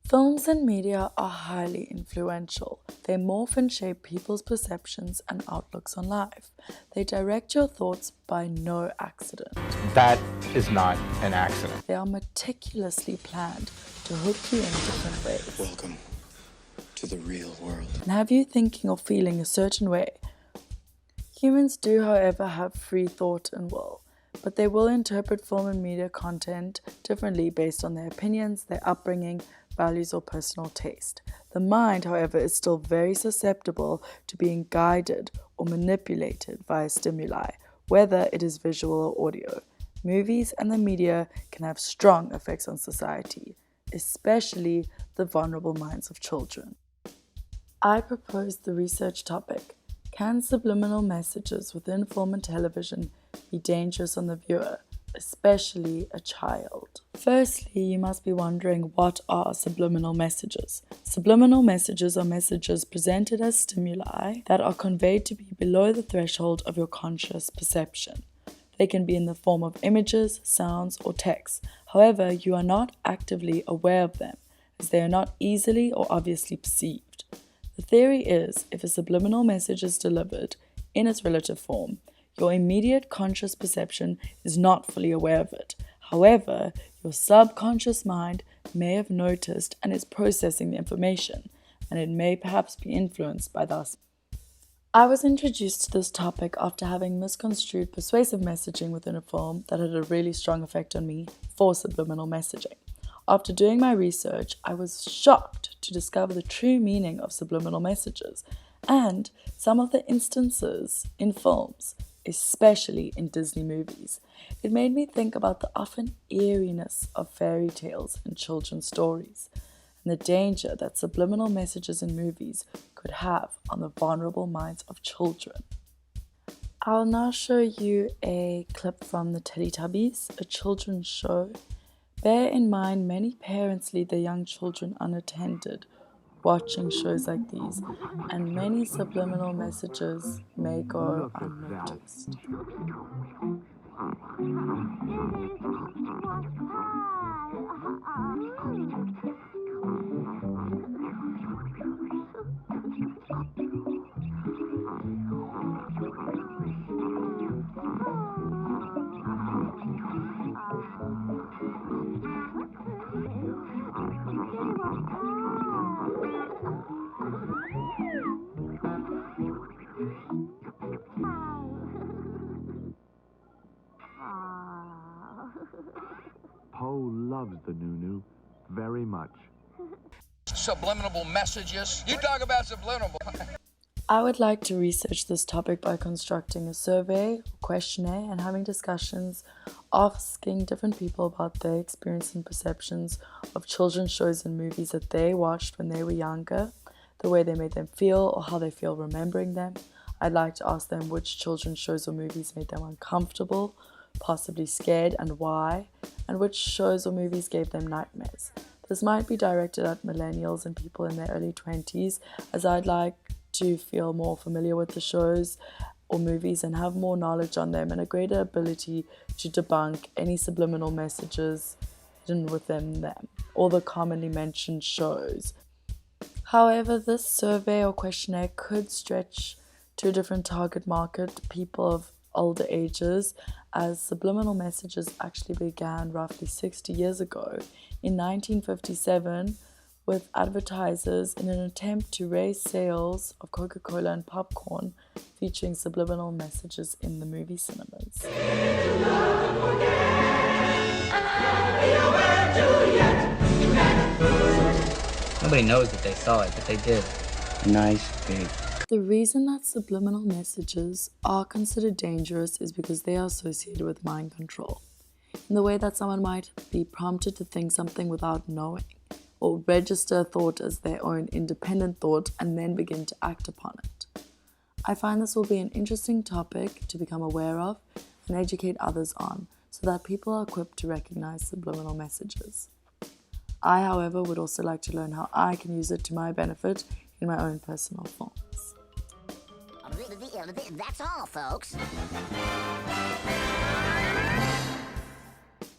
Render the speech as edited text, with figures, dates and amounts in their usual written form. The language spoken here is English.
Films and media are highly influential. They morph and shape people's perceptions and outlooks on life. They direct your thoughts by no accident. That is not an accident. They are meticulously planned to hook you in different ways. Welcome to the real world. And have you thinking or feeling a certain way. Humans do, however, have free thought and will, but they will interpret film and media content differently based on their opinions, their upbringing, values, or personal taste. The mind, however, is still very susceptible to being guided or manipulated via stimuli, whether it is visual or audio. Movies and the media can have strong effects on society, especially the vulnerable minds of children. I proposed the research topic: can subliminal messages within film and television be dangerous on the viewer, especially a child? Firstly, you must be wondering, what are subliminal messages? Subliminal messages are messages presented as stimuli that are conveyed to be below the threshold of your conscious perception. They can be in the form of images, sounds, or text. However, you are not actively aware of them, as they are not easily or obviously perceived. The theory is, if a subliminal message is delivered in its relative form, your immediate conscious perception is not fully aware of it. However, your subconscious mind may have noticed and is processing the information, and it may perhaps be influenced by this. I was introduced to this topic after having misconstrued persuasive messaging within a film that had a really strong effect on me for subliminal messaging. After doing my research, I was shocked to discover the true meaning of subliminal messages and some of the instances in films, especially in Disney movies. It made me think about the often eeriness of fairy tales and children's stories, and the danger that subliminal messages in movies could have on the vulnerable minds of children. I'll now show you a clip from the Teletubbies, a children's show. Bear in mind, many parents leave their young children unattended watching shows like these, and many subliminal messages may go unnoticed. Poe loves the Nunu very much. Subliminal messages. You talk about subliminal. I would like to research this topic by constructing a survey, questionnaire, and having discussions asking different people about their experience and perceptions of children's shows and movies that they watched when they were younger, the way they made them feel or how they feel remembering them. I'd like to ask them which children's shows or movies made them uncomfortable, possibly scared, and why, and which shows or movies gave them nightmares. This might be directed at millennials and people in their early 20s, as I'd like to feel more familiar with the shows or movies and have more knowledge on them and a greater ability to debunk any subliminal messages hidden within them or the commonly mentioned shows. However, this survey or questionnaire could stretch to a different target market, people of older ages, as subliminal messages actually began roughly 60 years ago in 1957 with advertisers in an attempt to raise sales of Coca-Cola and popcorn featuring subliminal messages in the movie cinemas. Nobody knows that they saw it, but they did. Nice big. The reason that subliminal messages are considered dangerous is because they are associated with mind control, in the way that someone might be prompted to think something without knowing, or register a thought as their own independent thought and then begin to act upon it. I find this will be an interesting topic to become aware of and educate others on, so that people are equipped to recognize subliminal messages. I, however, would also like to learn how I can use it to my benefit in my own personal films. That's all, folks.